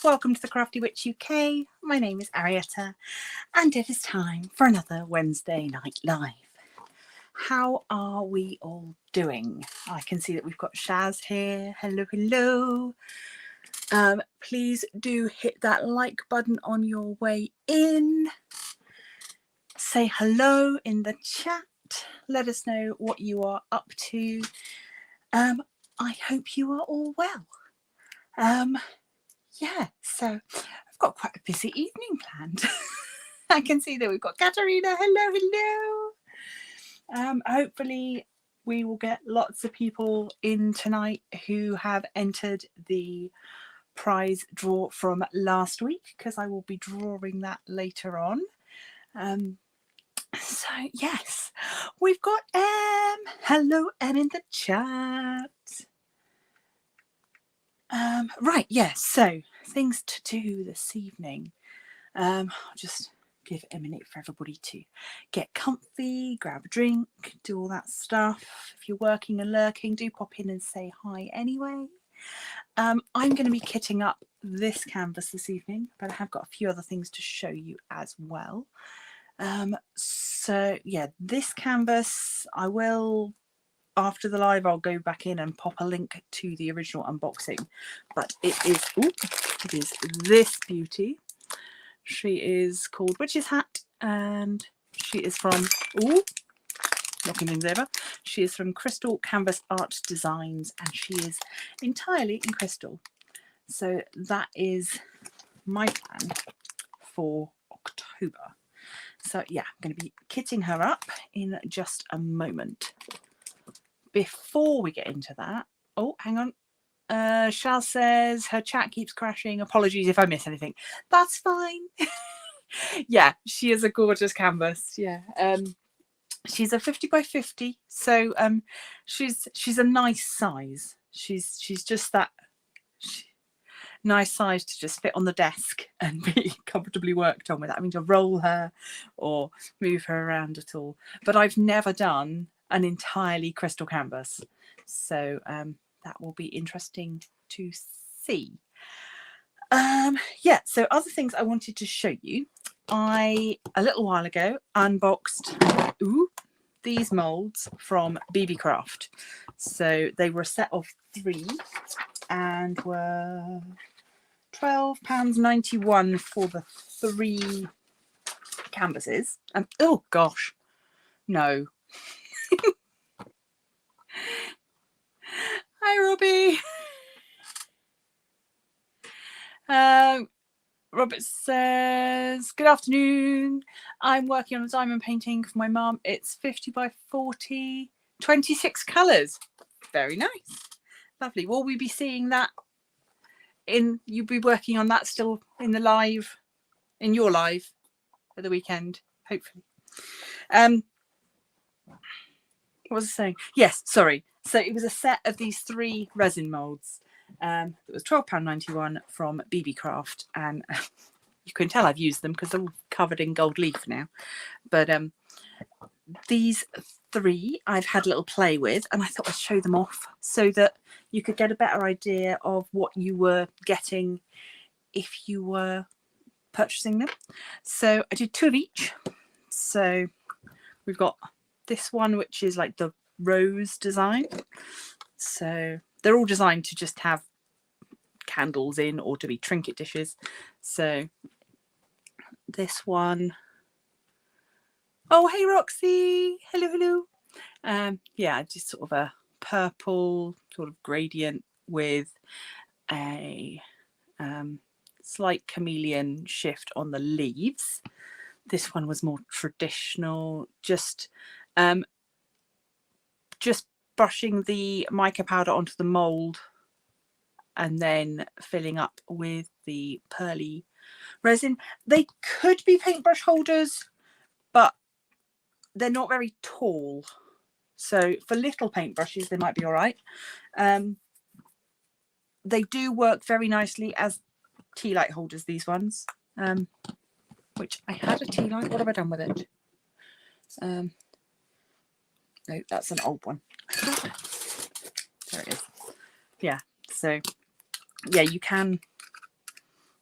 welcome to the Crafty Witch UK. My name is Arietta and it is time for another Wednesday night live. How are we all doing? I can see that we've got Shaz here. Hello, hello. Please do hit that like button on your way in. Say hello in the chat. Let us know what you are up to. I hope you are all well. Yeah, so I've got quite a busy evening planned. I can see that we've got Katarina. Hello, hello. Hopefully we will get lots of people in tonight who have entered the prize draw from last week, because I will be drawing that later on. So yes, we've got hello Em in the chat. Right, yes, so things to do this evening. I'll just give a minute for everybody to get comfy, grab a drink, do all that stuff. If you're working and lurking, do pop in and say hi anyway. I'm going to be kitting up this canvas this evening, but I have got a few other things to show you as well. So yeah, this canvas I will, after the live, I'll go back in and pop a link to the original unboxing, but it is this beauty. She is called Witch's Hat and she is from knocking things over. She is from Crystal Canvas Art Designs and she is entirely in crystal. So that is my plan for October. So yeah, I'm going to be kitting her up in just a moment. Before we get into that, oh, hang on. Shal says her chat keeps crashing. Apologies if I miss anything. That's fine. Yeah, she is a gorgeous canvas. Yeah. She's a 50 by 50. So she's a nice size. She's just that nice size to just fit on the desk and be comfortably worked on without having to roll her or move her around at all. But I've never done an entirely crystal canvas, so that will be interesting to see. Yeah, so other things I wanted to show you. I a little while ago unboxed these molds from BeeBeeCraft. So they were a set of 3 and were £12.91 for the 3 canvases. Oh gosh, no. Hi, Robbie. Robert says, good afternoon. I'm working on a diamond painting for my mum. It's 50 by 40, 26 colours. Very nice. Lovely. Will we be seeing that you'll be working on that still in the live, in your live at the weekend, hopefully. What was I saying? Yes, sorry. So it was a set of these 3 resin molds. It was £12.91 from BeeBeeCraft, and you can tell I've used them because they're all covered in gold leaf now. But these 3 I've had a little play with, and I thought I'd show them off so that you could get a better idea of what you were getting if you were purchasing them. So I did 2 of each. So we've got this one, which is like the rose design. So they're all designed to just have candles in or to be trinket dishes. So this one, oh hey Roxy, hello, hello. Yeah, just sort of a purple sort of gradient with a slight chameleon shift on the leaves. This one was more traditional, just brushing the mica powder onto the mold and then filling up with the pearly resin. They could be paintbrush holders, but they're not very tall. So for little paintbrushes, they might be all right. They do work very nicely as tea light holders, these ones, which I had a tea light. What have I done with it? No, that's an old one. There it is. Yeah, so yeah, you can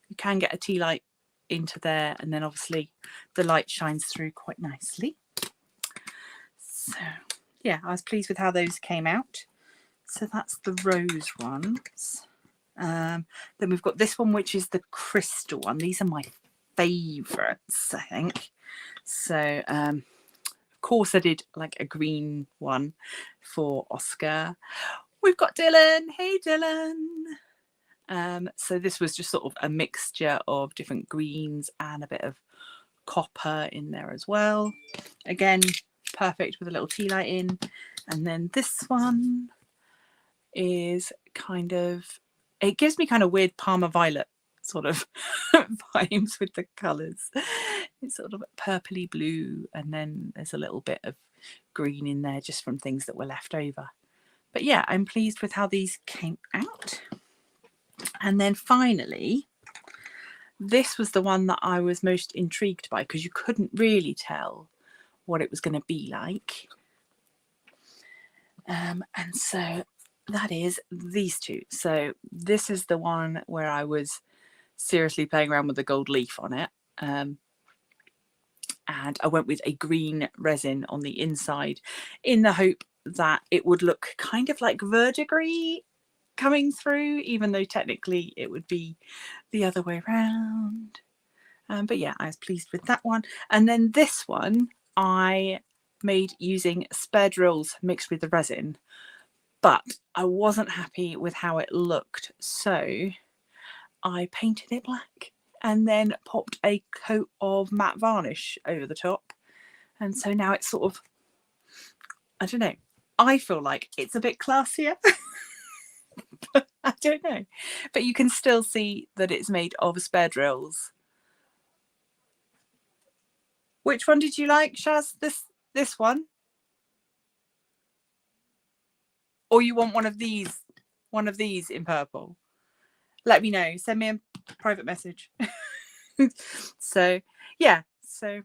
you can get a tea light into there, and then obviously the light shines through quite nicely. So yeah, I was pleased with how those came out. So that's the rose ones. Then we've got this one, which is the crystal one. These are my favourites, I think. So of course I did like a green one for Oscar. We've got Dylan. Hey Dylan. So this was just sort of a mixture of different greens and a bit of copper in there as well. Again, perfect with a little tea light in. And then this one is kind of, it gives me kind of weird Parma Violet sort of vibes with the colours. It's sort of purpley blue, and then there's a little bit of green in there just from things that were left over. But yeah, I'm pleased with how these came out. And then finally, this was the one that I was most intrigued by, because you couldn't really tell what it was going to be like. And so that is these two. So this is the one where I was seriously playing around with the gold leaf on it. And I went with a green resin on the inside in the hope that it would look kind of like verdigris coming through, even though technically it would be the other way around. But yeah, I was pleased with that one. And then this one I made using spare drills mixed with the resin, but I wasn't happy with how it looked, so I painted it black and then popped a coat of matte varnish over the top. And so now it's sort of, I don't know, I feel like it's a bit classier. I don't know, but you can still see that it's made of spare drills. Which one did you like, Shaz? This one? Or you want one of these in purple? Let me know. Send me a private message. So yeah, so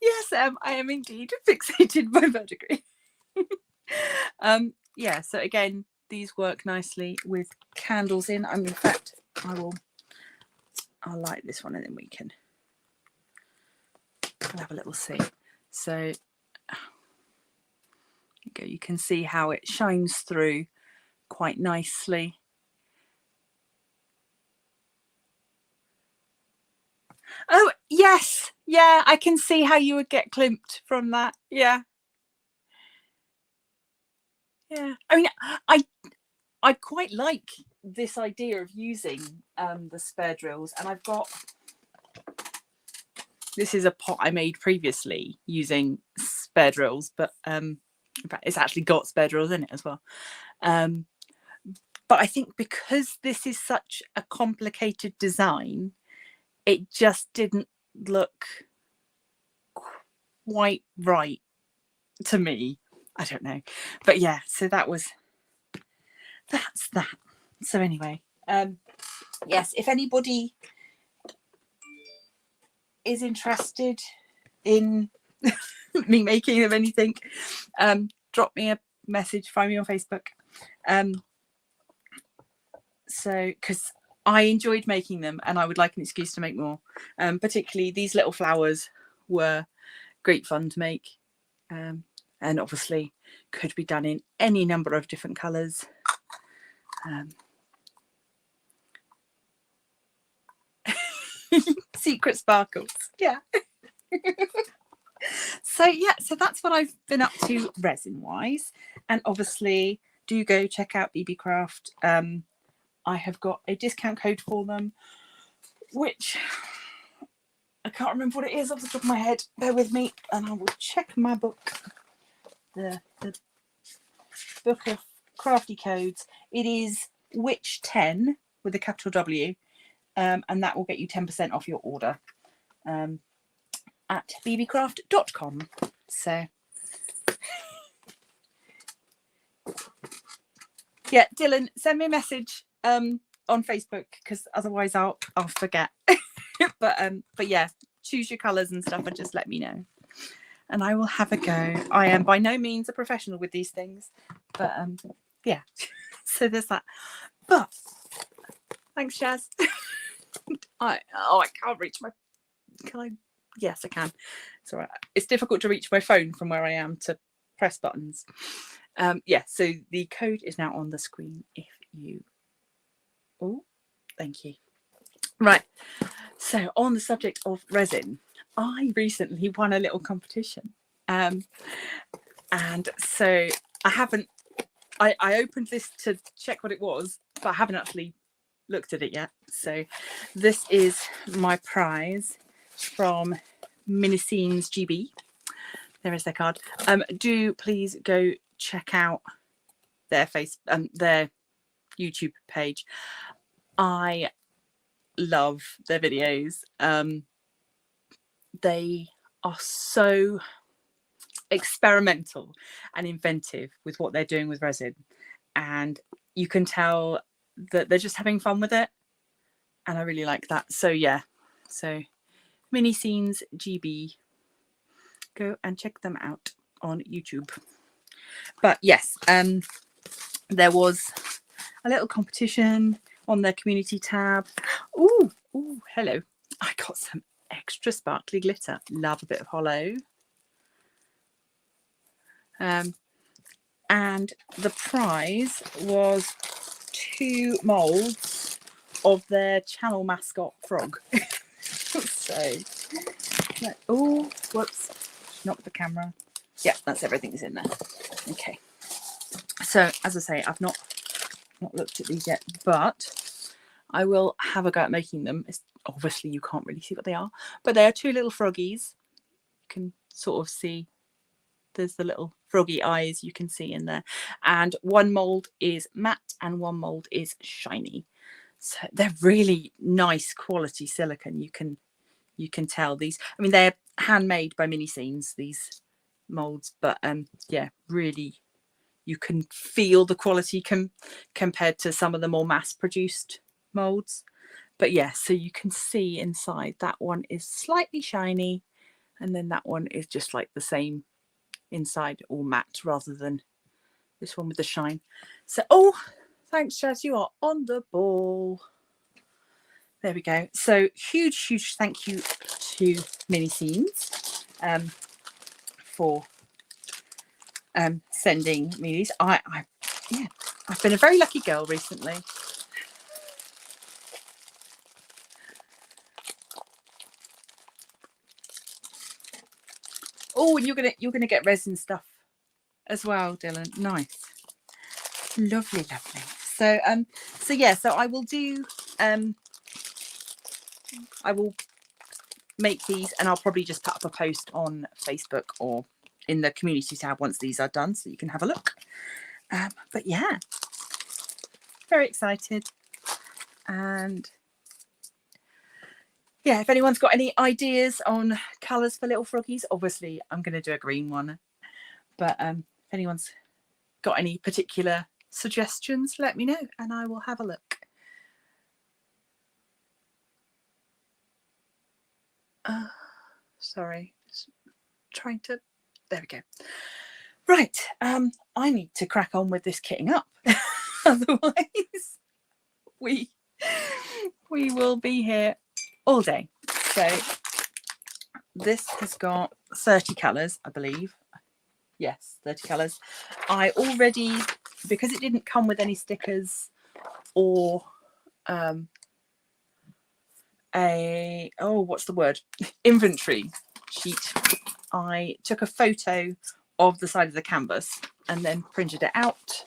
yes, I am indeed fixated by verdigris. Yeah, so again, these work nicely with candles in. In fact, I'll light this one and then we'll have a little see. So you can see how it shines through quite nicely. Oh yes, yeah, I can see how you would get klimped from that. Yeah, I mean, I quite like this idea of using the spare drills, and I've got, this is a pot I made previously using spare drills, but in fact it's actually got spare drills in it as well. But I think because this is such a complicated design, it just didn't look quite right to me. I don't know, but yeah, so that's that. So anyway, yes, if anybody is interested in me making of anything, drop me a message, find me on Facebook. So because I enjoyed making them and I would like an excuse to make more. Particularly these little flowers were great fun to make, and obviously could be done in any number of different colours. Secret sparkles, yeah. So yeah, so that's what I've been up to resin wise, and obviously do go check out BeeBeeCraft. I have got a discount code for them, which I can't remember what it is off the top of my head. Bear with me and I will check my book, the book of crafty codes. It is Witch10 with a capital W, and that will get you 10% off your order at BeeBeeCraft.com. So yeah, Dylan, send me a message on Facebook, because otherwise I'll forget. but yeah, choose your colours and stuff and just let me know and I will have a go. I am by no means a professional with these things, but yeah. So there's that. But thanks, Jazz. I can't reach my. Can I? Yes, I can. It's all right. It's difficult to reach my phone from where I am to press buttons. Yeah. So the code is now on the screen. If you. Oh, thank you. Right. So on the subject of resin, I recently won a little competition. And so I opened this to check what it was, but I haven't actually looked at it yet. So this is my prize from Mini Scenes GB. There is their card. Do please go check out their their YouTube page. I love their videos. They are so experimental and inventive with what they're doing with resin, and you can tell that they're just having fun with it, and I really like that. So yeah, so Mini Scenes GB, go and check them out on YouTube. But yes, there was a little competition on their community tab. Ooh, hello. I got some extra sparkly glitter. Love a bit of hollow. And the prize was 2 molds of their channel mascot frog. So, oh, whoops, knocked the camera. Yeah, that's everything's in there. Okay. So as I say, I've not looked at these yet, but I will have a go at making them. Obviously, you can't really see what they are, but they are 2 little froggies. You can sort of see. There's the little froggy eyes you can see in there, and 1 mold is matte and 1 mold is shiny. So they're really nice quality silicone. You can tell these. I mean, they're handmade by Mini Scenes, these molds, but yeah, really, you can feel the quality compared to some of the more mass-produced molds. But yeah, so you can see inside. That one is slightly shiny, and then that one is just like the same inside, all matte, rather than this one with the shine. So, oh, thanks, Jazz, you are on the ball. There we go. So huge thank you to Mini Scenes for sending me these. Yeah, I've been a very lucky girl recently. Oh, and you're gonna get resin stuff as well, Dylan. Nice, lovely. So yeah, so I will do. I will make these, and I'll probably just put up a post on Facebook or in the community tab once these are done, so you can have a look. But yeah, very excited. And yeah, if anyone's got any ideas on colours for little froggies, obviously I'm going to do a green one. But if anyone's got any particular suggestions, let me know and I will have a look. Sorry, just trying to. There we go. Right, I need to crack on with this kitting up. Otherwise, we will be here all day. So this has got 30 colours, I believe. Yes, 30 colours. I already, because it didn't come with any stickers or inventory sheet, I took a photo of the side of the canvas and then printed it out.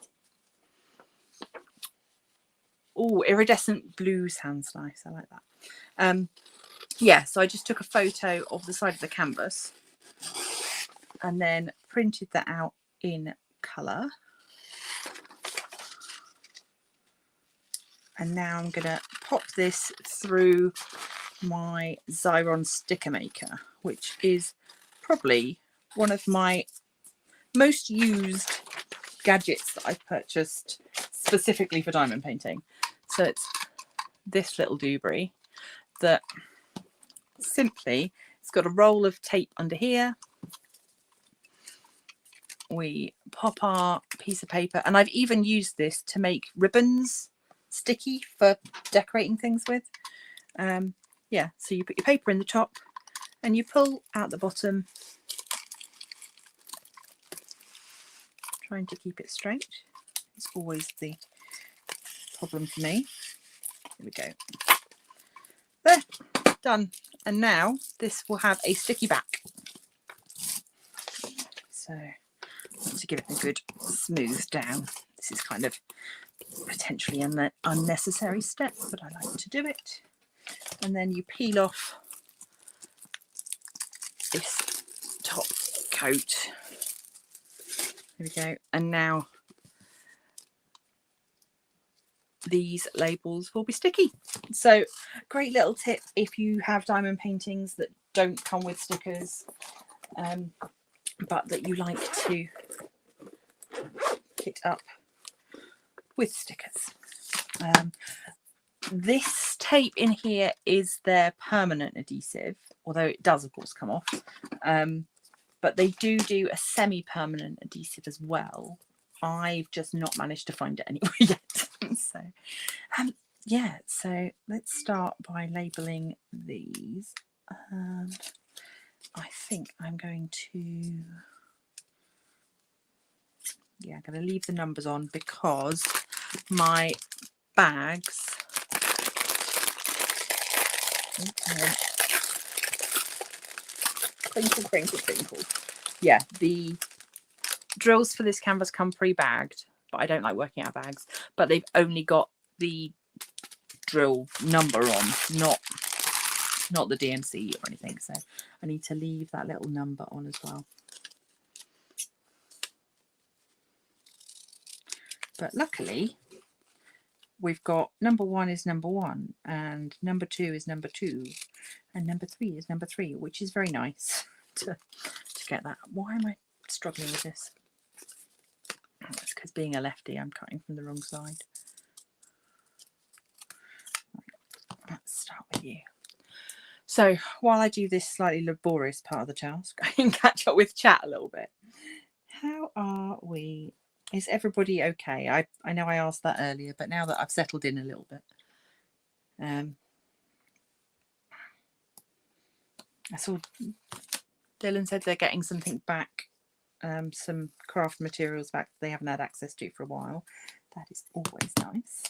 Oh, iridescent blue sounds nice. I like that. Yeah, so I just took a photo of the side of the canvas and then printed that out in colour. And now I'm going to pop this through my Xyron sticker maker, which is probably one of my most used gadgets that I've purchased specifically for diamond painting. So it's this little doobry that simply, it's got a roll of tape under here. We pop art piece of paper, and I've even used this to make ribbons sticky for decorating things with. Yeah, so you put your paper in the top and you pull out the bottom, trying to keep it straight. It's always the problem for me. Here we go. There, done. And now this will have a sticky back. So to give it a good smooth down. This is kind of potentially an unnecessary step, but I like to do it. And then you peel off this top coat. There we go. And now these labels will be sticky. So great little tip if you have diamond paintings that don't come with stickers, but that you like to kit up with stickers. This tape in here is their permanent adhesive, although it does of course come off, but they do a semi-permanent adhesive as well. I've just not managed to find it anywhere yet. So yeah, so let's start by labeling these. I think I'm going to, yeah, I'm going to leave the numbers on because my bags, crinkle, crinkle, crinkle. Yeah, the drills for this canvas come pre-bagged, but I don't like working out of bags. But they've only got the drill number on, not the DMC or anything. So I need to leave that little number on as well. But luckily, we've got number 1 is number 1, and number 2 is number 2, and number 3 is number 3, which is very nice to get that. Why am I struggling with this? It's because being a lefty, I'm cutting from the wrong side. Let's start with you. So while I do this slightly laborious part of the task, I can catch up with chat a little bit. How are we? Is everybody okay? I know I asked that earlier, but now that I've settled in a little bit. I saw Dylan said they're getting something back, some craft materials back they haven't had access to for a while. That is always nice.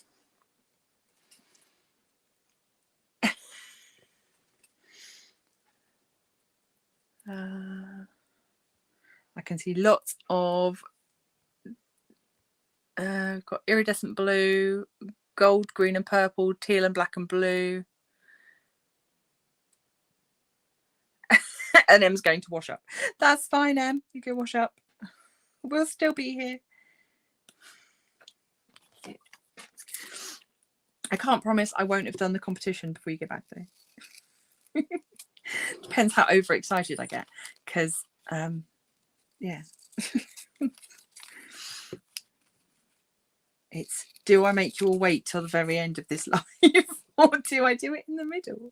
I can see lots of got iridescent blue, gold, green and purple, teal and black and blue. And Em's going to wash up. That's fine, Em. You can wash up. We'll still be here. I can't promise I won't have done the competition before you get back though. Depends how overexcited I get. Because, yeah. It's, do I make you all wait till the very end of this live? Or do I do it in the middle?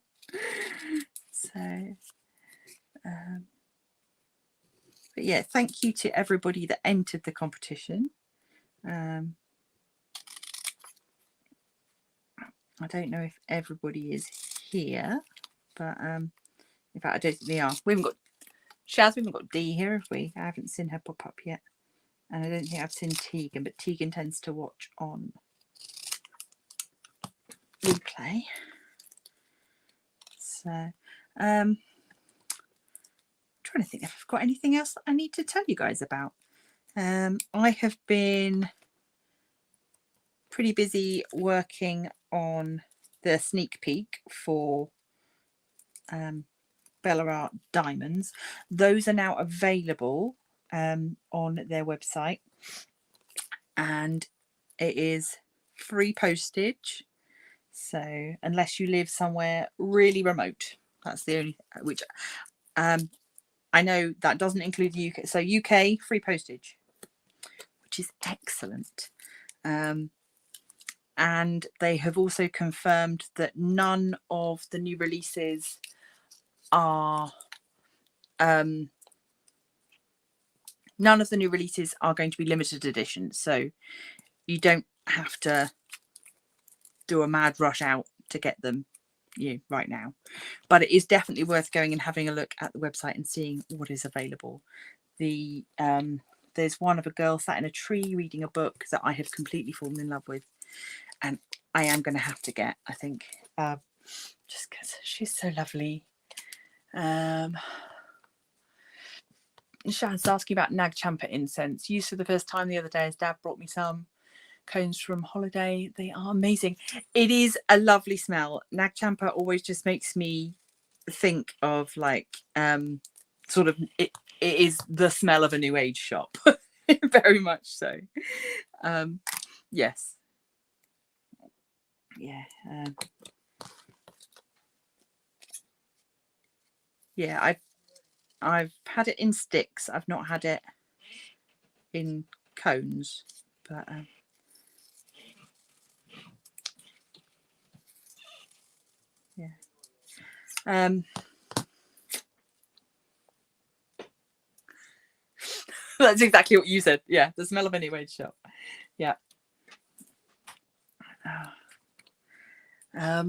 So... but yeah, thank you to everybody that entered the competition. I don't know if everybody is here, but in fact I don't think they are. We haven't got Shaz, we haven't got Dee here, have we? I haven't seen her pop up yet, and I don't think I've seen Tegan, but Tegan tends to watch on replay. So trying to think if I've got anything else that I need to tell you guys about. I have been pretty busy working on the sneak peek for Bella Art Diamonds. Those are now available on their website, and it is free postage. So unless you live somewhere really remote, that's the only, which I know that doesn't include the UK. So UK free postage, which is excellent. And they have also confirmed that none of the new releases are none of the new releases are going to be limited edition, so you don't have to do a mad rush out to get them right now. But it is definitely worth going and having a look at the website and seeing what is available. There's one of a girl sat in a tree reading a book that I have completely fallen in love with, and I am going to have to get, I think, just because she's so lovely. Sharon's asking about Nag Champa incense. Used for the first time the other day as Dad brought me some cones from holiday. They are amazing. It is a lovely smell. Nag Champa always just makes me think of like sort of it is the smell of a new age shop. Very much so. Yes. Yeah. Yeah, I've had it in sticks. I've not had it in cones, but yeah. That's exactly what you said. Yeah, the smell of a new age shop. Yeah. Oh.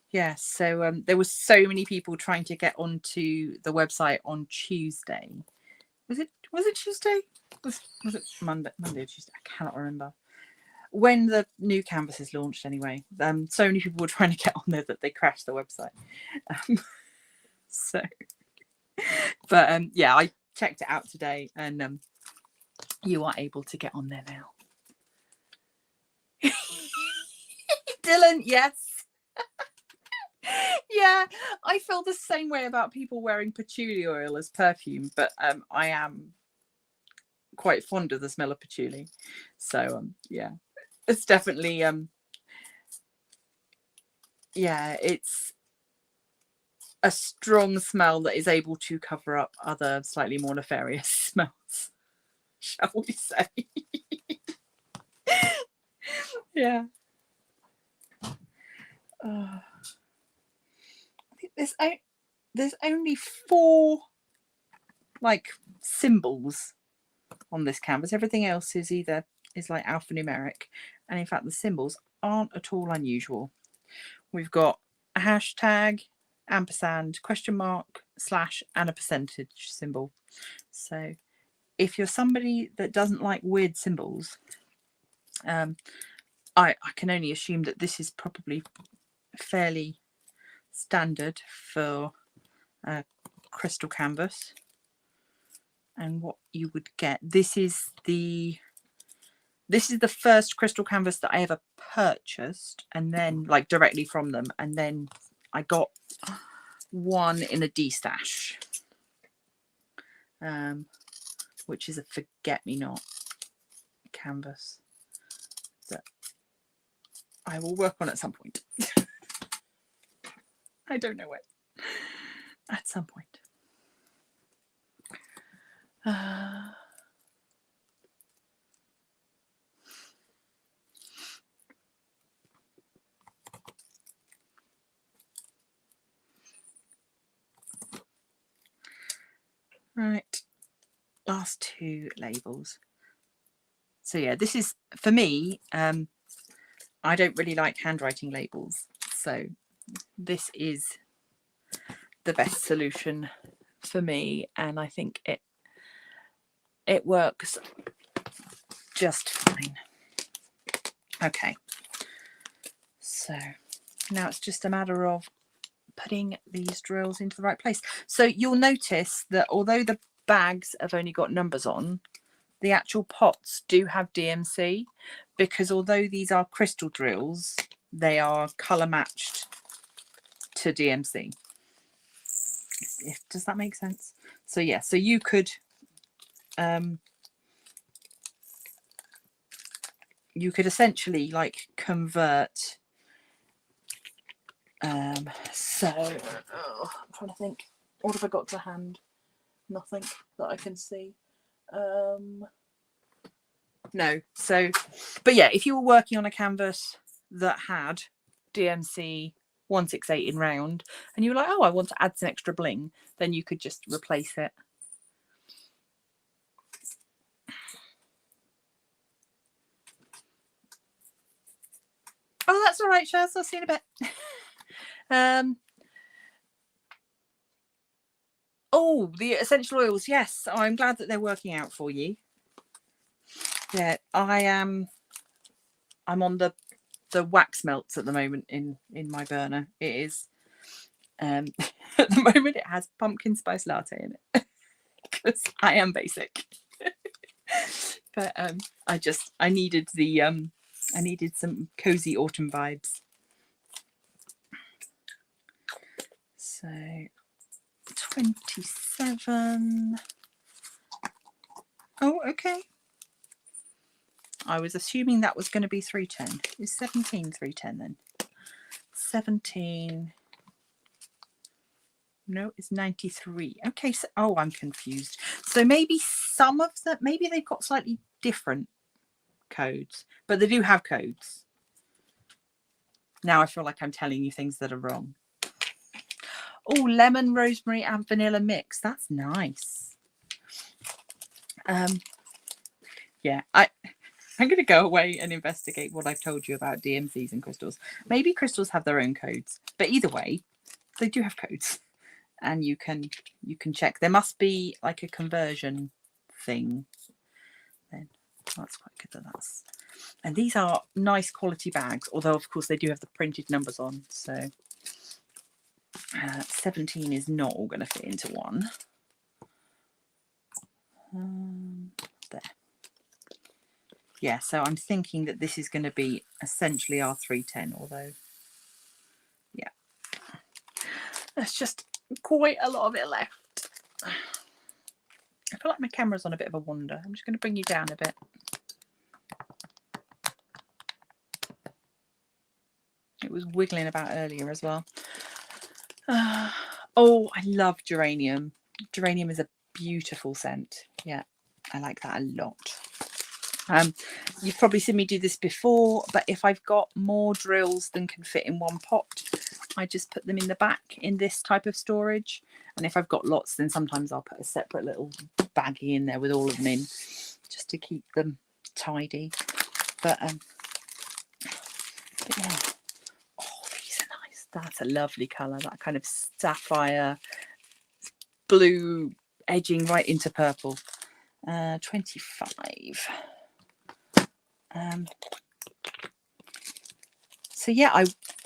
Yeah, so there were so many people trying to get onto the website on Tuesday. Was it Tuesday? Was it Monday or Tuesday? I cannot remember. When the new canvases launched anyway. So many people were trying to get on there that they crashed the website. So but yeah, I checked it out today, and you are able to get on there now. Dylan, yes. Yeah, I feel the same way about people wearing patchouli oil as perfume, but I am quite fond of the smell of patchouli. So yeah, it's definitely yeah, it's a strong smell that is able to cover up other slightly more nefarious smells, shall we say. Yeah. I think there's only 4 like symbols on this canvas. Everything else is like alphanumeric, and in fact the symbols aren't at all unusual. We've got a hashtag, ampersand, question mark, slash, and a percentage symbol. So if you're somebody that doesn't like weird symbols, I can only assume that this is probably fairly standard for a crystal canvas. And what you would get, this is the first crystal canvas that I ever purchased, and then like directly from them, and then I got one in a D-stash, which is a forget-me-not canvas that I will work on at some point. I don't know when. At some point. Right, last 2 labels. So yeah, this is for me. I don't really like handwriting labels, so this is the best solution for me, and I think it works just fine. Okay, so now it's just a matter of putting these drills into the right place. So you'll notice that although the bags have only got numbers on, the actual pots do have DMC, because although these are crystal drills, they are colour matched to DMC. Does that make sense? So yeah, so you could essentially like convert so I'm trying to think, what have I got to hand? Nothing that I can see. No, so but yeah, if you were working on a canvas that had DMC 168 in round, and you were like, oh, I want to add some extra bling, then you could just replace it. Oh, that's all right, Shaz. I'll see you in a bit. Oh, the essential oils. Yes, I'm glad that they're working out for you. Yeah, I am. I'm on the wax melts at the moment in my burner. It is at the moment it has pumpkin spice latte in it because I am basic. But I needed the I needed some cozy autumn vibes. So 27. Oh, okay. I was assuming that was going to be 310. Is 17 310 then? 17. No, it's 93. Okay, so oh, I'm confused. So maybe some of them, maybe they've got slightly different codes, but they do have codes. Now I feel like I'm telling you things that are wrong. Oh, lemon, rosemary, and vanilla mix. That's nice. Yeah, I'm going to go away and investigate what I've told you about DMCs and crystals. Maybe crystals have their own codes, but either way, they do have codes, and you can check. There must be like a conversion thing. Then that's quite good. That's, and these are nice quality bags, although of course they do have the printed numbers on. So 17 is not all going to fit into one. There. Yeah, so I'm thinking that this is going to be essentially our 310, although, yeah, there's just quite a lot of it left. I feel like my camera's on a bit of a wander. I'm just going to bring you down a bit. It was wiggling about earlier as well. Oh, I love geranium. Geranium is a beautiful scent. Yeah, I like that a lot. You've probably seen me do this before, but if I've got more drills than can fit in one pot, I just put them in the back in this type of storage. And if I've got lots, then sometimes I'll put a separate little baggie in there with all of them in, just to keep them tidy. But yeah. Oh, these are nice. That's a lovely colour. That kind of sapphire blue edging right into purple. 25. So yeah, I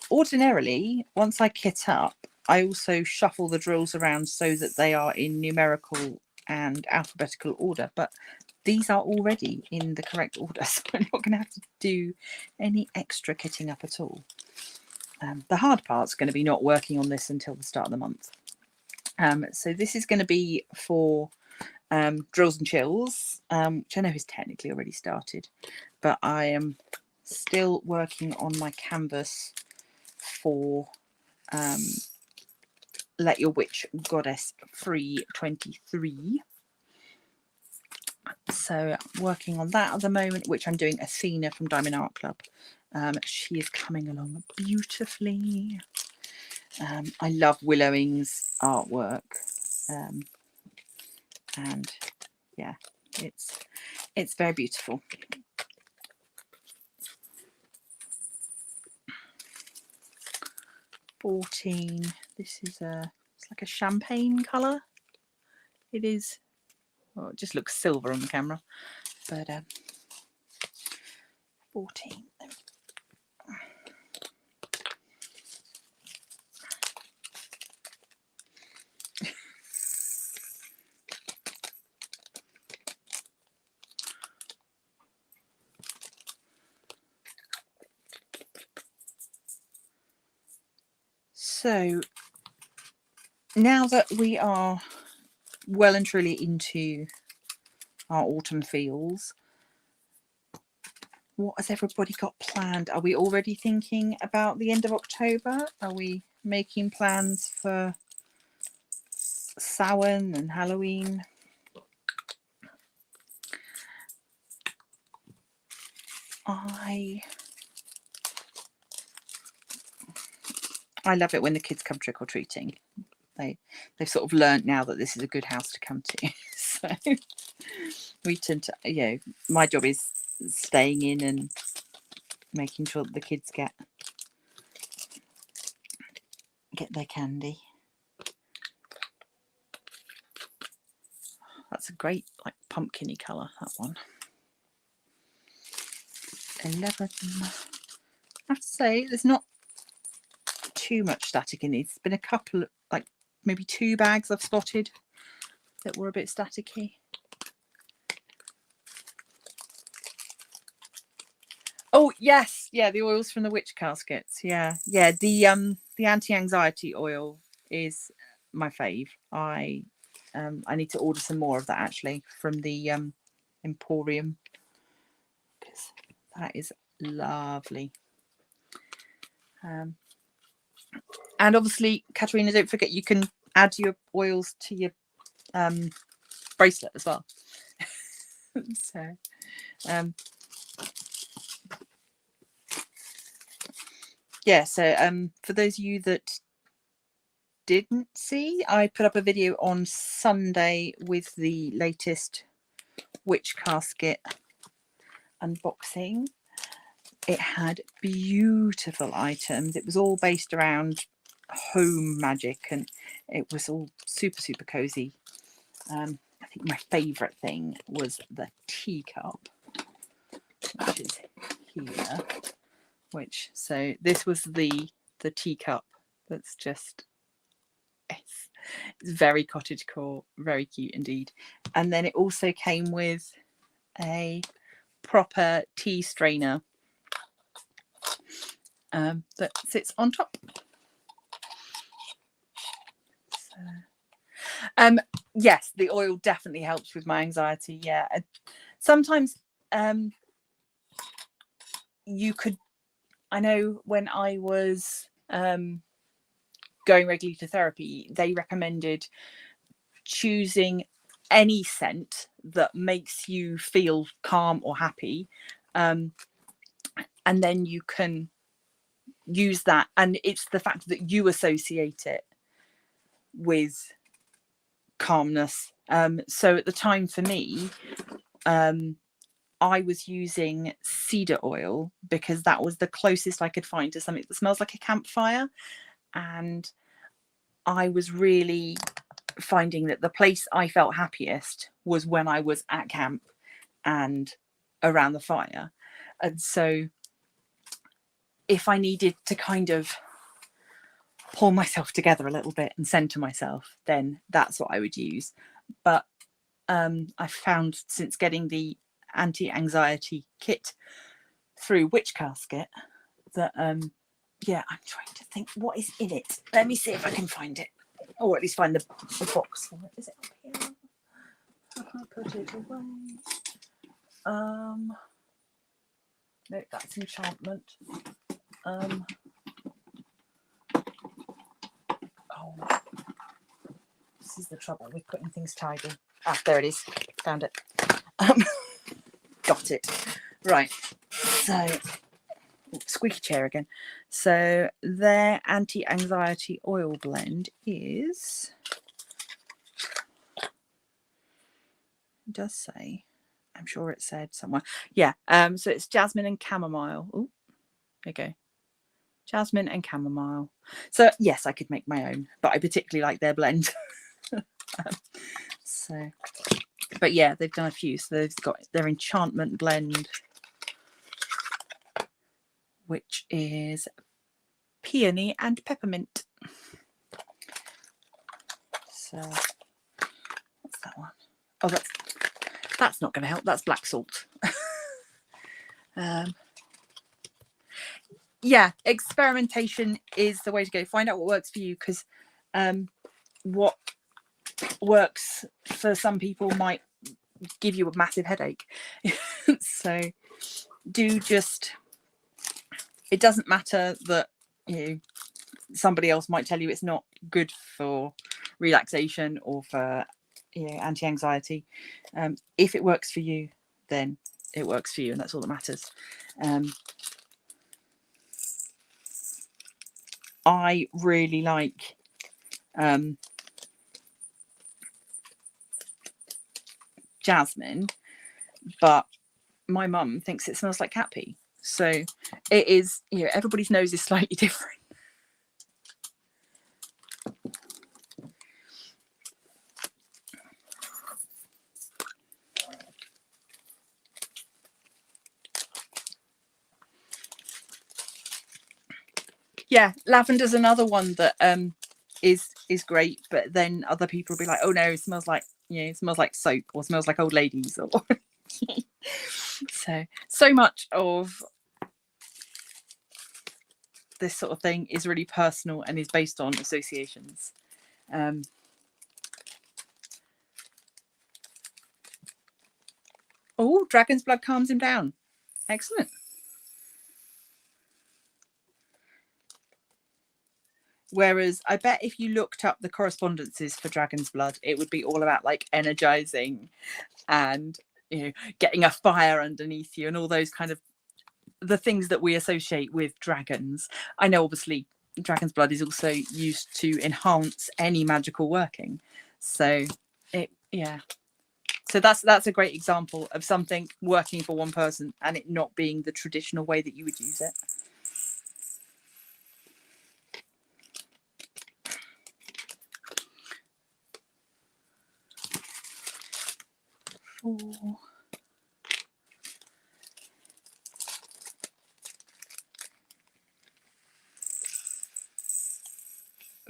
ordinarily, once I kit up, I also shuffle the drills around so that they are in numerical and alphabetical order, but these are already in the correct order, so I'm not going to have to do any extra kitting up at all. The hard part's going to be not working on this until the start of the month. So this is going to be for drills and chills, which I know has technically already started, but I am still working on my canvas for Let Your Witch Goddess Free 23. So working on that at the moment, which I'm doing Athena from Diamond Art Club. She is coming along beautifully. I love Willowing's artwork, and yeah, it's very beautiful. This is it's like a champagne colour. It is, well, it just looks silver on the camera, but 14. So now that we are well and truly into our autumn feels, what has everybody got planned? Are we already thinking about the end of October? Are we making plans for Samhain and Halloween? I I love it when the kids come trick-or-treating. They've sort of learned now that this is a good house to come to. So we tend to, you know, my job is staying in and making sure that the kids get their candy. That's a great, like, pumpkin-y colour, that one. 11. I have to say, there's not too much static in these. There's been a couple, like maybe 2 bags I've spotted that were a bit staticky. Oh yes, yeah, the oils from the witch caskets. Yeah, yeah. The anti-anxiety oil is my fave. I need to order some more of that actually from the Emporium, because that is lovely. And obviously, Katerina, don't forget you can add your oils to your bracelet as well. So yeah, so for those of you that didn't see, I put up a video on Sunday with the latest witch casket unboxing. It had beautiful items. It was all based around home magic, and it was all super, super cozy. I think my favourite thing was the teacup, which is here. So this was the teacup that's just, it's very cottagecore, very cute indeed. And then it also came with a proper tea strainer that sits on top. So, yes, the oil definitely helps with my anxiety. Yeah, sometimes you could, I know when I was going regularly to therapy, they recommended choosing any scent that makes you feel calm or happy, and then you can use that, and it's the fact that you associate it with calmness. So at the time for me, I was using cedar oil because that was the closest I could find to something that smells like a campfire, and I was really finding that the place I felt happiest was when I was at camp and around the fire. And so if I needed to kind of pull myself together a little bit and center myself, then that's what I would use. But I found since getting the anti-anxiety kit through Witch Casket that yeah, I'm trying to think what is in it. Let me see if I can find it, or at least find the box for it. Is it up here? I'll put it away. No, that's enchantment. Oh, this is the trouble with putting things tidy. Ah, there it is. Found it. Got it. Right. So, squeaky chair again. So their anti-anxiety oil blend is, it does say, I'm sure it said somewhere. Yeah. So it's jasmine and chamomile. Oh, there you go. Jasmine and chamomile. So yes, I could make my own, but I particularly like their blend. So, but yeah, they've done a few. So they've got their enchantment blend, which is peony and peppermint. So what's that one? Oh, that's not going to help. That's black salt. Yeah, experimentation is the way to go. Find out what works for you, because what works for some people might give you a massive headache. So it doesn't matter that, you know, somebody else might tell you it's not good for relaxation or for, you know, anti-anxiety. If it works for you, then it works for you, and that's all that matters. I really like jasmine, but my mum thinks it smells like cat pee. So it is, you know, everybody's nose is slightly different. Yeah, lavender's another one that is great, but then other people will be like, oh no, it smells like, you know, it smells like soap or smells like old ladies, or so much of this sort of thing is really personal and is based on associations. Oh, dragon's blood calms him down. Excellent. Whereas I bet if you looked up the correspondences for dragon's blood, it would be all about like energizing and, you know, getting a fire underneath you and all those kind of the things that we associate with dragons. I know obviously dragon's blood is also used to enhance any magical working. So so that's a great example of something working for one person and it not being the traditional way that you would use it.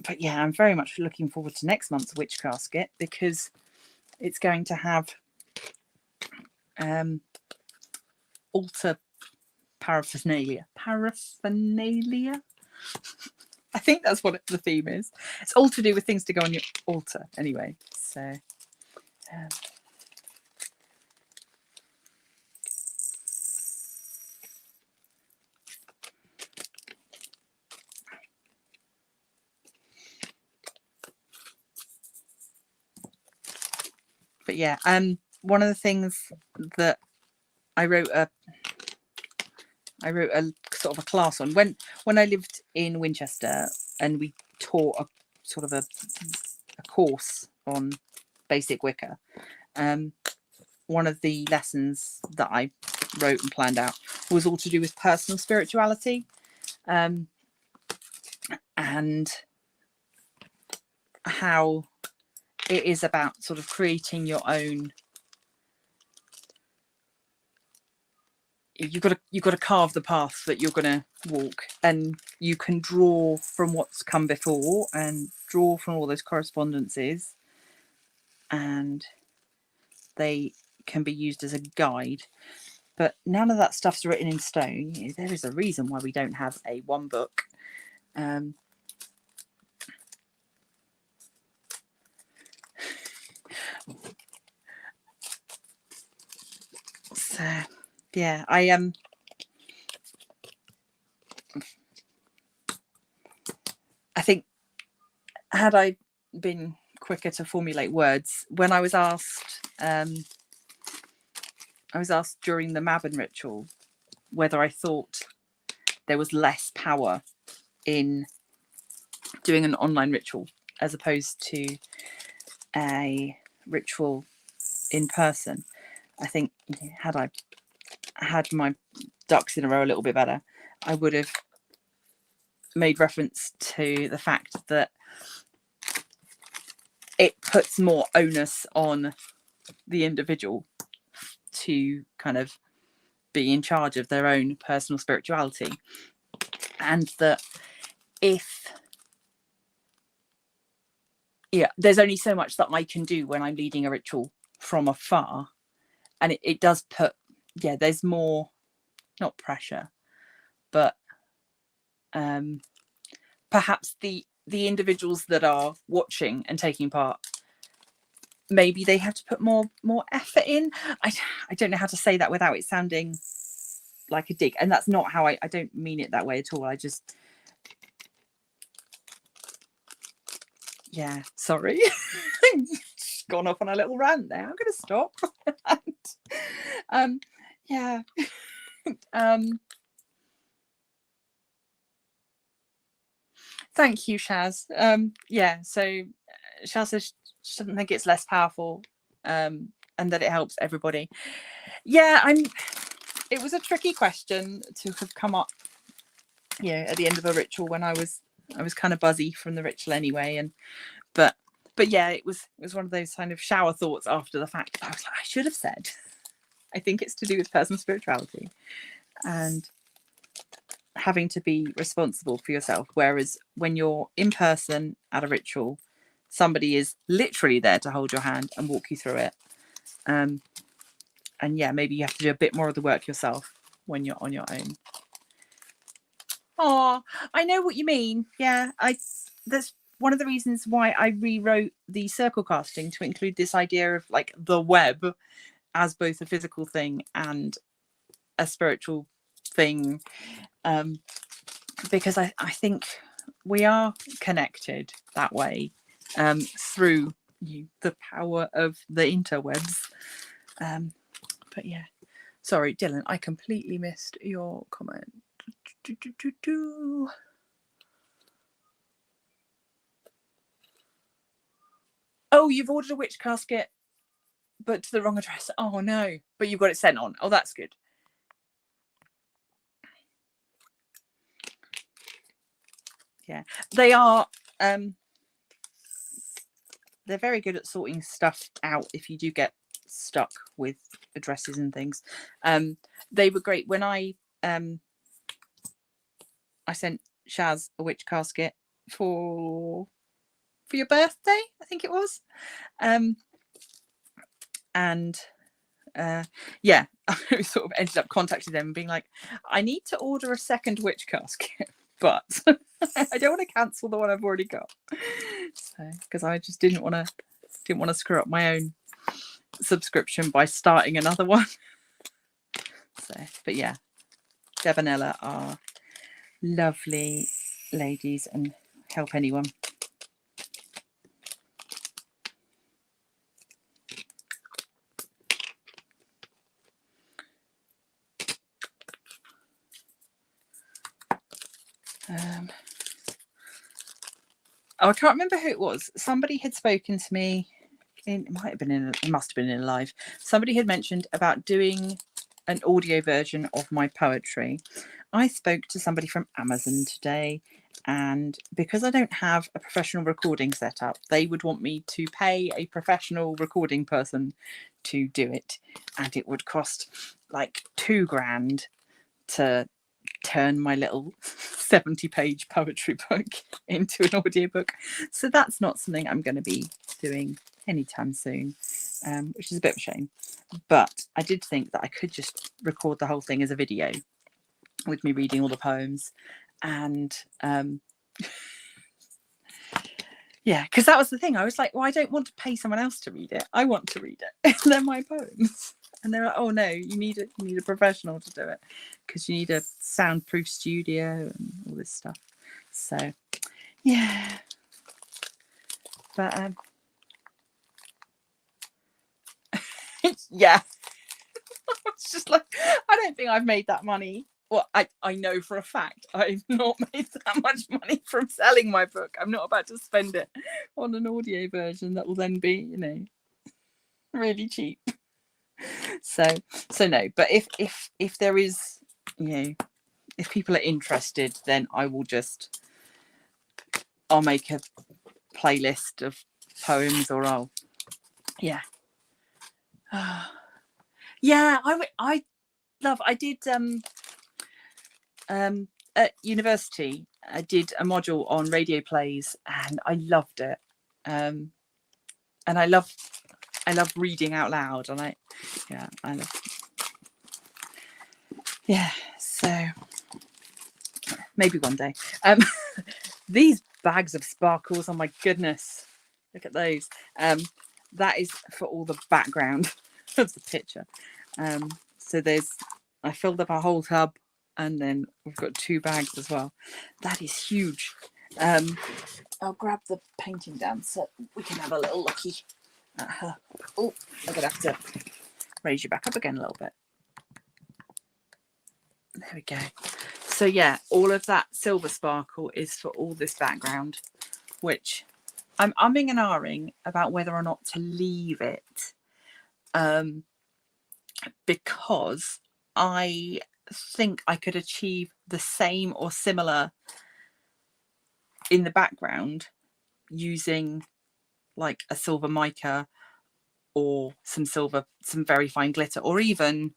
But yeah, I'm very much looking forward to next month's witch casket because it's going to have altar paraphernalia. I think that's what the theme is. It's all to do with things to go on your altar anyway. So but yeah, one of the things that I wrote a sort of a class on when I lived in Winchester, and we taught a sort of a course on basic Wicca. One of the lessons that I wrote and planned out was all to do with personal spirituality, and how it is about sort of creating your own. You've got to carve the path that you're going to walk, and you can draw from what's come before and draw from all those correspondences, and they can be used as a guide. But none of that stuff's written in stone. You know, there is a reason why we don't have a one book. So yeah, I think had I been quicker to formulate words, when I was asked during the Mabon ritual whether I thought there was less power in doing an online ritual as opposed to a ritual in person. I think had I had my ducks in a row a little bit better, I would have made reference to the fact that it puts more onus on the individual to kind of be in charge of their own personal spirituality, and that there's only so much that I can do when I'm leading a ritual from afar, and it does put there's more, not pressure, but perhaps the individuals that are watching and taking part, maybe they have to put more effort in. I don't know how to say that without it sounding like a dig, and that's not how I don't mean it that way at all. I just sorry. Gone off on a little rant there. I'm gonna stop. And, Thank you, Shaz. Yeah, so Shaz says she doesn't think it's less powerful, and that it helps everybody. Yeah, it was a tricky question to have come up, you know, at the end of a ritual when I was kind of buzzy from the ritual anyway, and but yeah, it was one of those kind of shower thoughts after the fact. I was like, I should have said, I think it's to do with personal spirituality and having to be responsible for yourself. Whereas when you're in person at a ritual, somebody is literally there to hold your hand and walk you through it. And yeah, maybe you have to do a bit more of the work yourself when you're on your own. Oh, I know what you mean. Yeah, that's one of the reasons why I rewrote the circle casting to include this idea of like the web as both a physical thing and a spiritual thing, because I think we are connected that way, through the power of the interwebs. But yeah, sorry, Dylan, I completely missed your comment. Oh, you've ordered a witch casket, but to the wrong address. Oh no, but you've got it sent on. Oh, that's good. Yeah, they are. They're very good at sorting stuff out if you do get stuck with addresses and things. They were great when I sent Shaz a witch casket for your birthday, I think it was. Yeah, I sort of ended up contacting them and being like, I need to order a second witch casket, but I don't want to cancel the one I've already got. So, because I just didn't want to screw up my own subscription by starting another one. So, but yeah, Deb and Ella are lovely ladies and help anyone. Oh, I can't remember who it was. Somebody had spoken to me. It must have been in a live. Somebody had mentioned about doing an audio version of my poetry. I spoke to somebody from Amazon today, and because I don't have a professional recording set up, they would want me to pay a professional recording person to do it, and it would cost like $2,000 to turn my little 70-page poetry book into an audiobook. So that's not something I'm going to be doing anytime soon, which is a bit of a shame. But I did think that I could just record the whole thing as a video with me reading all the poems. And yeah, because that was the thing. I was like, well, I don't want to pay someone else to read it. I want to read it. They're my poems. And they're like, oh no, you need a professional to do it, because you need a soundproof studio and all this stuff. So yeah, but yeah, it's just like, I don't think I've made that money. Well, I know for a fact I've not made that much money from selling my book. I'm not about to spend it on an audio version that will then be, you know, really cheap. So no, but if there is, you know, if people are interested, then I'll make a playlist of poems, or yeah. Yeah, I did at university, I did a module on radio plays, and I loved it. And I love reading out loud, and I love. Yeah, so maybe one day. These bags of sparkles, oh my goodness, look at those. That is for all the background of the picture. So I filled up a whole tub, and then we've got 2 bags as well. That is huge. I'll grab the painting down so we can have a little looky at her. Oh, I'm gonna have to raise you back up again a little bit. There we go. So yeah, all of that silver sparkle is for all this background, which I'm umming and ahhing about whether or not to leave it, because I think I could achieve the same or similar in the background using like a silver mica or some very fine glitter, or even,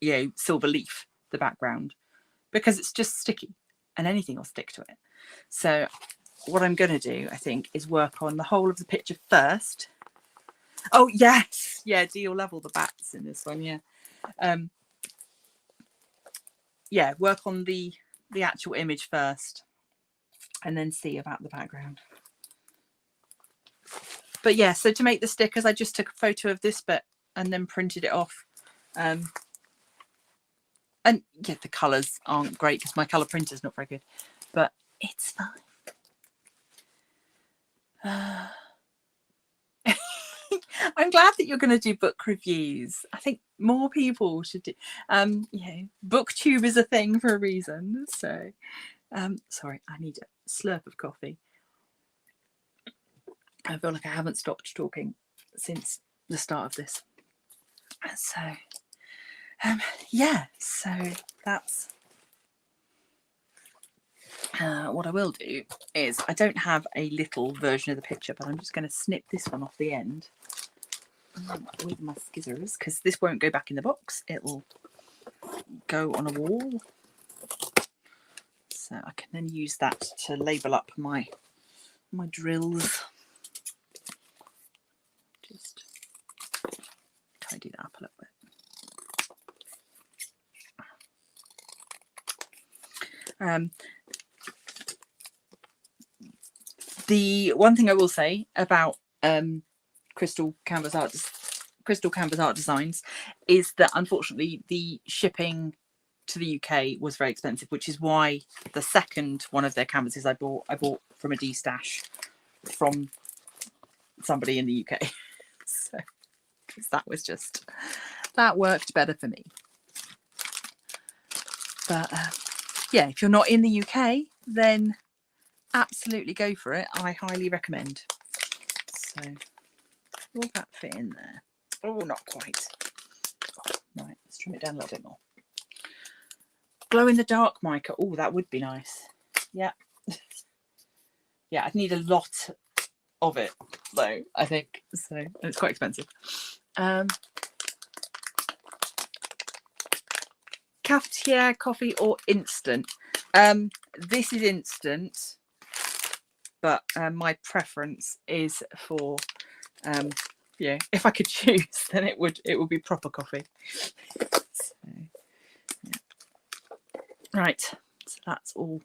you know, silver leaf, the background, because it's just sticky and anything will stick to it. So what I'm going to do, I think, is work on the whole of the picture first. Oh yes, yeah, do you love all the bats in this one? Yeah. Yeah, work on the actual image first and then see about the background. But yeah, so to make the stickers, I just took a photo of this bit and then printed it off. And yeah, the colours aren't great because my colour printer's not very good, but it's fine. I'm glad that you're going to do book reviews. I think more people should do. You know, booktube is a thing for a reason. So, sorry, I need a slurp of coffee. I feel like I haven't stopped talking since the start of this. So, yeah, so that's what I will do is, I don't have a little version of the picture, but I'm just going to snip this one off the end with my scissors, because this won't go back in the box. It will go on a wall. So I can then use that to label up my drills. Just tidy that up a little bit. The one thing I will say about Crystal Canvas Art Designs is that unfortunately the shipping to the UK was very expensive, which is why the second one of their canvases I bought from a D-stash from somebody in the UK. So that worked better for me. But yeah, if you're not in the UK, then absolutely go for it. I highly recommend. So will that fit in there? Oh, not quite. Right, let's trim it down a little bit more. Glow in the dark mica. Oh, that would be nice. Yeah. Yeah, I'd need a lot of it though, I think. So, and it's quite expensive. Cafetiere coffee or instant? This is instant, but my preference is for yeah, if I could choose, then it would be proper coffee. So, yeah. Right, so that's all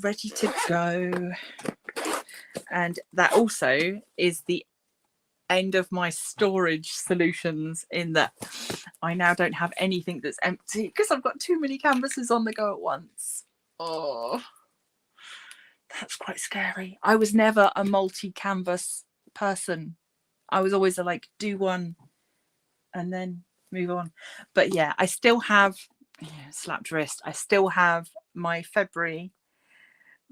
ready to go, and that also is the end of my storage solutions, in that I now don't have anything that's empty because I've got too many canvases on the go at once. Oh, that's quite scary. I was never a multi-canvas person. I was always a like, do one and then move on. But yeah, I still have, slapped wrist, I still have my February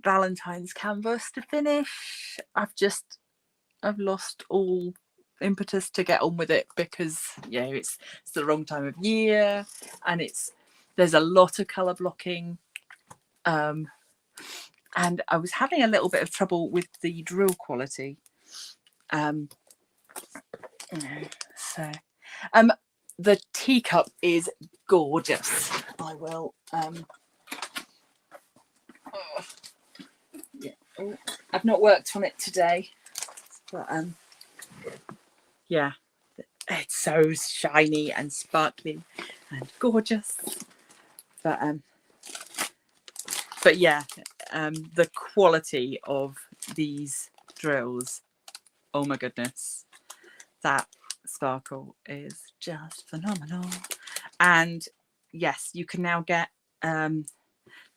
Valentine's canvas to finish. I've lost all impetus to get on with it because it's the wrong time of year, and there's a lot of color blocking, and I was having a little bit of trouble with the drill quality. So the teacup is gorgeous. I will I've not worked on it today, but yeah, it's so shiny and sparkly and gorgeous. But yeah, the quality of these drills, oh my goodness, that sparkle is just phenomenal. And yes, you can now get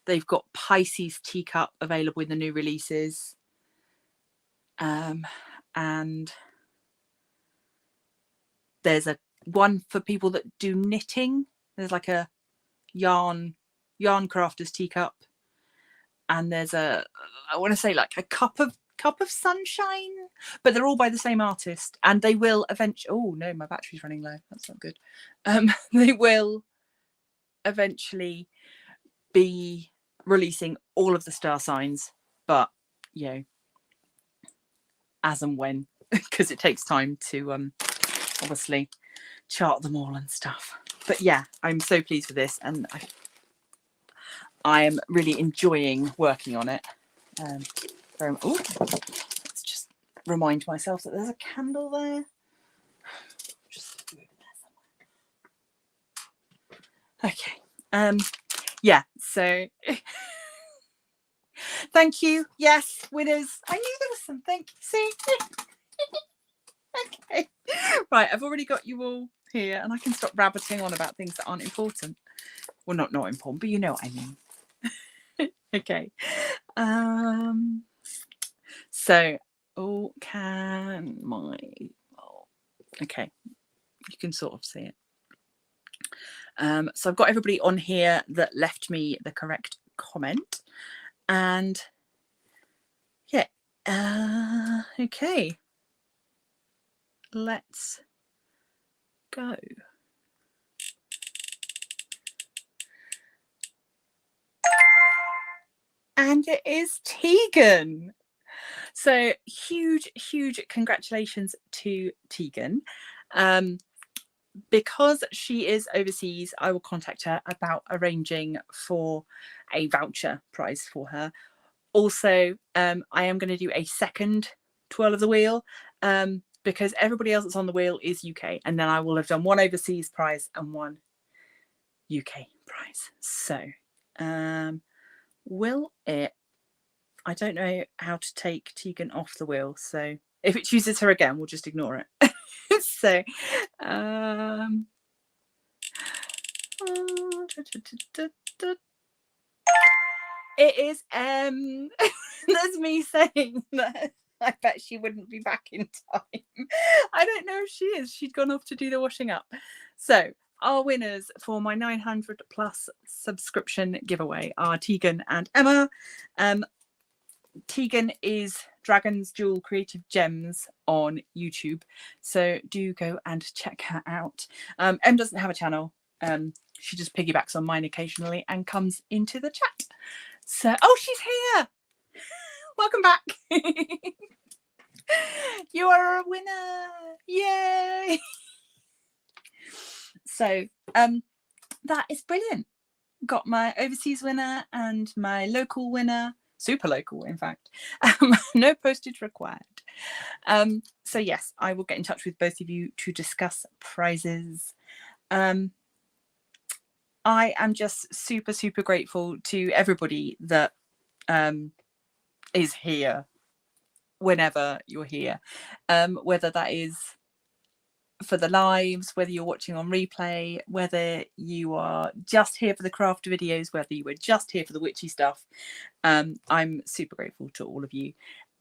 they've got Pisces teacup available in the new releases, and there's one for people that do knitting. There's like a yarn crafters teacup, and there's I want to say like a cup of sunshine, but they're all by the same artist, and they will eventually, oh no, my battery's running low, that's not good. They will eventually be releasing all of the star signs, but you know, as and when, because it takes time to obviously chart them all and stuff. But yeah, I'm so pleased with this, and I am really enjoying working on it. Let's just remind myself that there's a candle there. Just move it there somewhere. Okay. Yeah, so thank you. Yes, winners. I knew there was some. Thank you. See? Okay. Right, I've already got you all here, and I can stop rabbiting on about things that aren't important. Well, not important, but you know what I mean. Okay. So, okay, you can sort of see it. So I've got everybody on here that left me the correct comment, and yeah, okay, let's go. And it is Tegan. So huge congratulations to Tegan. Because she is overseas, I will contact her about arranging for a voucher prize for her. Also, I am going to do a second twirl of the wheel, because everybody else that's on the wheel is UK, and then I will have done one overseas prize and one UK prize. So will it, I don't know how to take Tegan off the wheel, so if it chooses her again, we'll just ignore it. So it is that's me saying that I bet she wouldn't be back in time. I don't know if she is. She'd gone off to do the washing up. So our winners for my 900 plus subscription giveaway are Tegan and Emma. Tegan is Dragon's Jewel Creative Gems on YouTube, so do go and check her out. Em doesn't have a channel. She just piggybacks on mine occasionally and comes into the chat. So, oh, she's here. Welcome back. You are a winner. Yay. So that is brilliant. Got my overseas winner and my local winner. Super local, in fact. No postage required. So yes, I will get in touch with both of you to discuss prizes. I am just super grateful to everybody that is here whenever you're here, whether that is for the lives, whether you're watching on replay, whether you are just here for the craft videos, whether you were just here for the witchy stuff. I'm super grateful to all of you.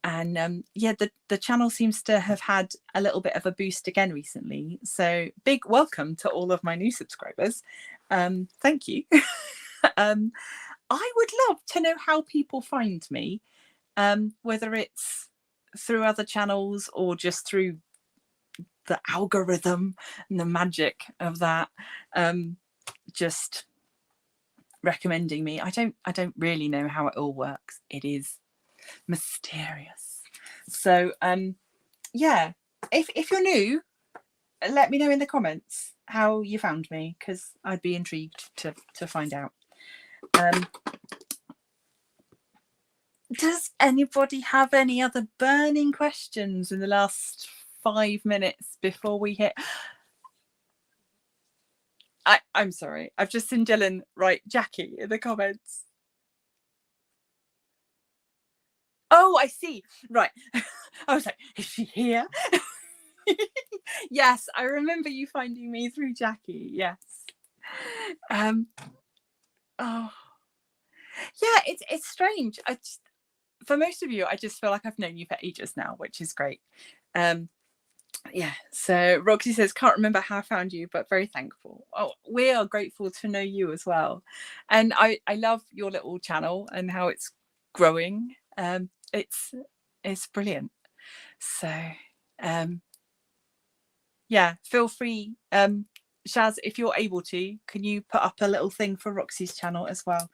And yeah, the channel seems to have had a little bit of a boost again recently. So big welcome to all of my new subscribers. Thank you. I would love to know how people find me, whether it's through other channels or just through the algorithm and the magic of that, just recommending me. I don't really know how it all works. It is mysterious. So yeah, if you're new, let me know in the comments how you found me, because I'd be intrigued to find out. Does anybody have any other burning questions in the last 5 minutes before we hit? I'm sorry, I've just seen Dylan write Jackie in the comments. Oh, I see. Right. I was like, is she here? Yes, I remember you finding me through Jackie. Yes. Oh, yeah, it's strange. For most of you, I just feel like I've known you for ages now, which is great. yeah, so Roxy says, can't remember how I found you, but very thankful. Oh, we are grateful to know you as well. And I love your little channel and how it's growing. It's brilliant. So yeah, feel free. Shaz, if you're able to, can you put up a little thing for Roxy's channel as well?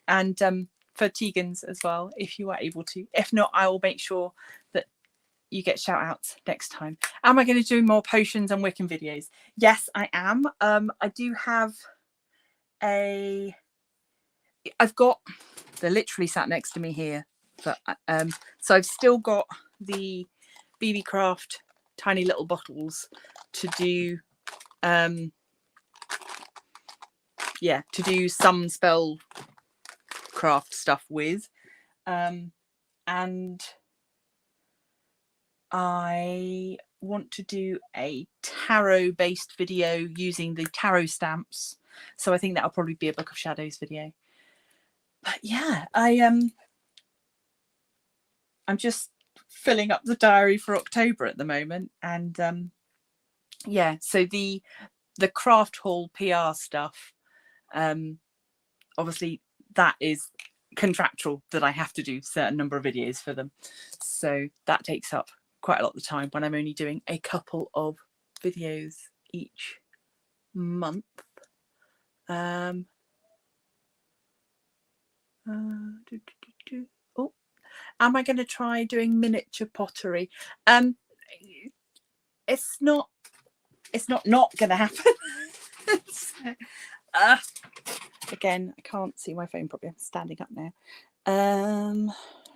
And for Tegan's as well, if you are able to. If not, I will make sure that you get shout outs next time. Am I going to do more potions and Wiccan videos? Yes, I am. I do have they're literally sat next to me here, but so I've still got the BeeBeeCraft tiny little bottles to do to do some spell craft stuff with, and I want to do a tarot based video using the tarot stamps, so I think that'll probably be a Book of Shadows video. But yeah, I'm just filling up the diary for October at the moment, and yeah, so the craft hall PR stuff, obviously that is contractual that I have to do a certain number of videos for them, so that takes up quite a lot of the time when I'm only doing a couple of videos each month. Oh, am I going to try doing miniature pottery? It's not going to happen. So, again, I can't see my phone properly. I'm standing up now.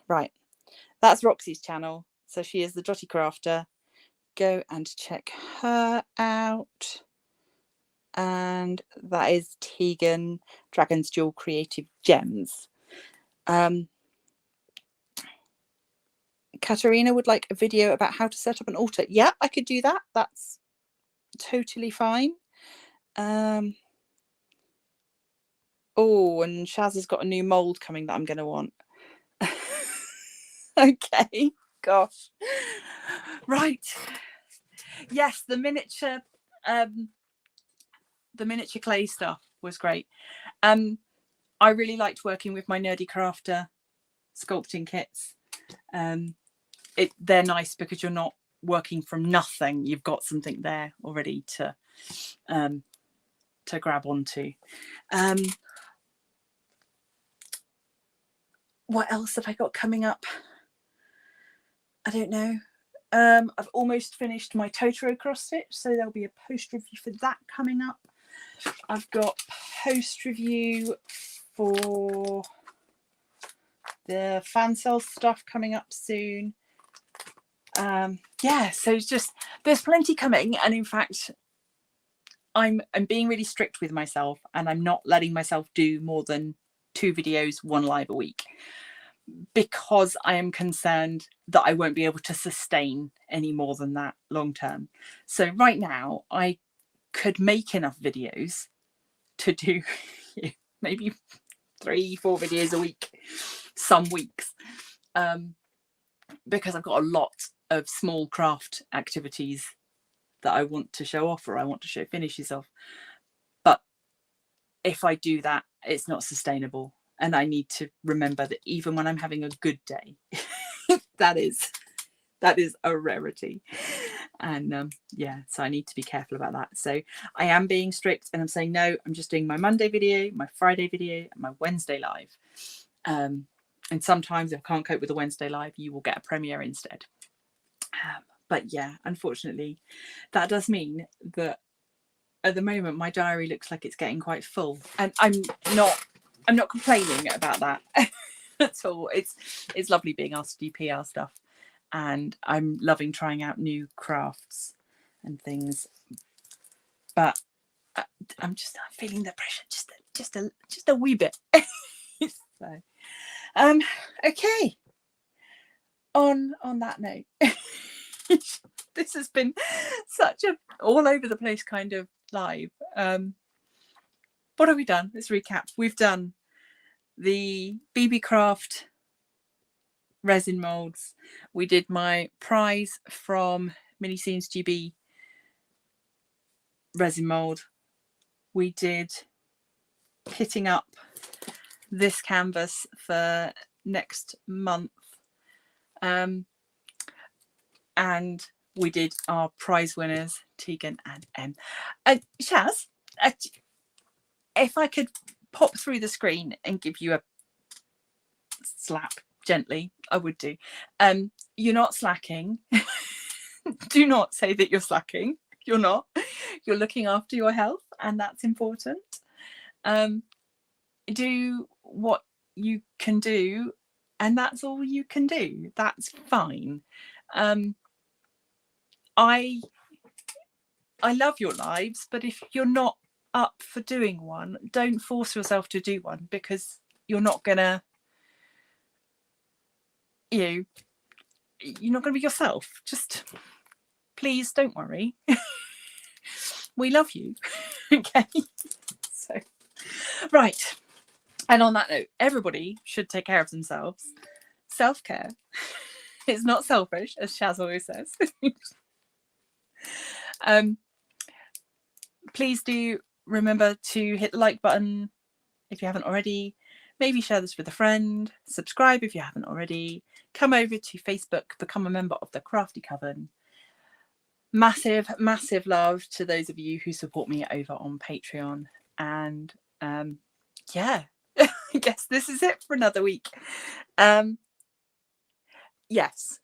Right, that's Roxy's channel. So she is the Dotty Crafter. Go and check her out. And that is Tegan, Dragon's Jewel Creative Gems. Katerina would like a video about how to set up an altar. Yeah, I could do that. That's totally fine. Oh, and Shaz has got a new mold coming that I'm going to want. Okay, gosh. Right. Yes, the miniature clay stuff was great. I really liked working with my Nerdy Crafter sculpting kits. They're nice because you're not working from nothing. You've got something there already to grab onto. What else have I got coming up? I don't know. I've almost finished my Totoro cross stitch, so there'll be a post review for that coming up. I've got post review for the Fansells stuff coming up soon. Yeah, so it's just, there's plenty coming, and in fact I'm being really strict with myself, and I'm not letting myself do more than 2 videos, 1 live a week, because I am concerned that I won't be able to sustain any more than that long term. So right now I could make enough videos to do maybe 3-4 videos a week some weeks, because I've got a lot of small craft activities that I want to show off, or I want to show finishes of. But if I do that, it's not sustainable, and I need to remember that even when I'm having a good day, that is a rarity. And yeah, so I need to be careful about that. So I am being strict, and I'm saying no, I'm just doing my Monday video, my Friday video, and my Wednesday live. And sometimes if I can't cope with the Wednesday live, you will get a premiere instead. But yeah, unfortunately, that does mean that at the moment my diary looks like it's getting quite full, and I'm not complaining about that at all. It's lovely being asked to do PR stuff, and I'm loving trying out new crafts and things. But I'm feeling the pressure just a wee bit. So, okay. On that note, this has been such a all over the place kind of live. What have we done? Let's recap. We've done the BeeBeeCraft resin molds. We did my prize from mini scenes GB resin mold. We did kitting up this canvas for next month, and we did our prize winners, Tegan and Em. Shaz, if I could pop through the screen and give you a slap gently, I would do. You're not slacking. Do not say that you're slacking. You're not. You're looking after your health, and that's important. Do what you can do, and that's all you can do. That's fine. I love your lives, but if you're not up for doing one, don't force yourself to do one, because you're not gonna, you're not gonna be yourself. Just please don't worry. We love you. Okay. So, right. And on that note, everybody should take care of themselves. Self-care is not selfish, as Shaz always says. Please do remember to hit the like button if you haven't already. Maybe share this with a friend. Subscribe if you haven't already. Come over to Facebook, become a member of the Crafty Coven. Massive, massive love to those of you who support me over on Patreon. And yeah, I guess this is it for another week. Yes,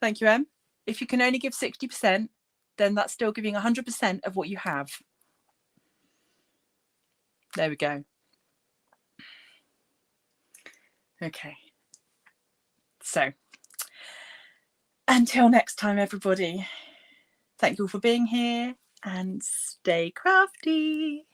thank you, Em. If you can only give 60%, then that's still giving 100% of what you have. There we go. Okay. So, until next time, everybody, thank you all for being here, and stay crafty.